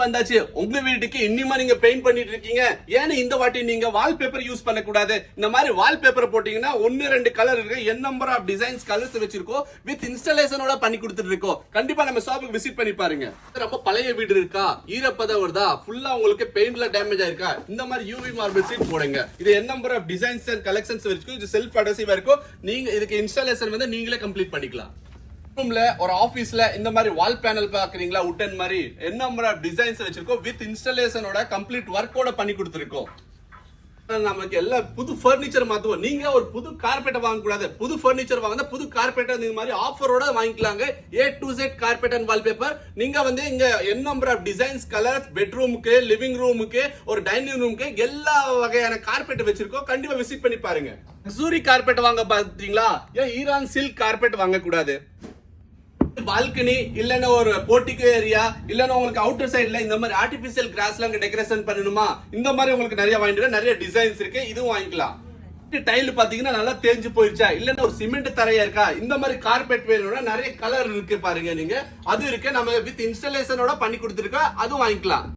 வந்தாச்சு. உங்க வீட்டுக்கு இன்னிமா நீங்க பெயிண்ட் பண்ணிட்டு இருக்கீங்க. ஏன்னா இந்த வாட்டி நீங்க வால்பேப்பர் யூஸ் பண்ண கூடாது. இந்த மாதிரி வால்பேப்பர் போட்டீங்கன்னா 1-2 கலர் இருக்கு. என் நம்பர் ஆஃப் டிசைன்ஸ் கலர்ஸ் வச்சிருக்கோம். வித் இன்ஸ்டாலேஷனோட பண்ணி கொடுத்துட்டு இருக்கோம். கண்டிப்பா நம்ம ஷாப்புக்கு விசிட் பண்ணி பாருங்க. ரொம்ப பழைய வீடு இருக்கா, ஈரப்பதம் வருதா, ஃபுல்லா உங்களுக்கு பெயிண்ட்ல டேமேஜ் ஆயிருக்கா, இந்த மாதிரி யூவி மார்பிள் சீட் போடுங்க. இது என் number of designs and collections வச்சிருக்கோம். இது செல்ஃப் அடசிவா இருக்கும். நீங்க இதுக்கு இன்ஸ்டாலேஷன் வந்து நீங்களே கம்ப்ளீட் பண்ணிக்கலாம். ரூம்ல ஒரு ஆபீஸ்ல இந்த மாதிரி வால் பேனல் பாக்குறீங்களா, உட்டன் மாதிரி என்ன நம்பர் ஆஃப் டிசைன்ஸ் வச்சிருக்கோம். வித் இன்ஸ்டாலேஷனோட கம்ப்ளீட் ஒர்க்கோட பண்ணி கொடுத்துருக்கோம். நமக்கு எல்லாம் புது பர்னிச்சர் மாத்துவோம். நீங்க ஒரு புது கார்பெட் வாங்க கூடாது. புது பர்னிச்சர் வாங்க, புது கார்பெட் இந்த மாதிரி ஆஃபரோட வாங்கிக்கலாங்க. A to Z carpet and wallpaper. நீங்க வந்து இங்க என் number of designs colours பெட்ரூமுக்கு, living ரூமுக்கு, ஒரு டைனிங் ரூமுக்கு எல்லா வகையான கார்பெட் வச்சிருக்கோம். கண்டிப்பா விசிட் பண்ணி பாருங்க. லக்ஸுரி கார்பெட் வாங்க பாத்தீங்களா, ஏன் ஈரான் சில்க் கார்பெட் வாங்க கூடாது. பால்கனி இல்லன்னா ஒரு போர்ட்டிகோ ஏரியா இல்லன்னா உங்களுக்கு அவுட்டர் சைடுல இந்த மாதிரி ஆர்டிபிஷியல் கிராஸ்ல அங்க டெக்கரேஷன் பண்ணணுமா, இந்த மாதிரி உங்களுக்கு நிறைய வாங்கிட்டு நிறைய டிசைன்ஸ் இருக்கு. இதுவும் வாங்கிக்கலாம். டைல் பாத்தீங்கன்னா நல்லா தேஞ்சு போயிருச்சா, இல்லன்னா ஒரு சிமெண்ட் தரையா இருக்கா, இந்த மாதிரி கார்பெட் வேணும்னா நிறைய கலர் இருக்கு பாருங்க. நீங்க அது இருக்கு, நம்ம வித் இன்ஸ்டாலேஷனோட பண்ணி கொடுத்துருக்கோம். அதுவும் வாங்கிக்கலாம்.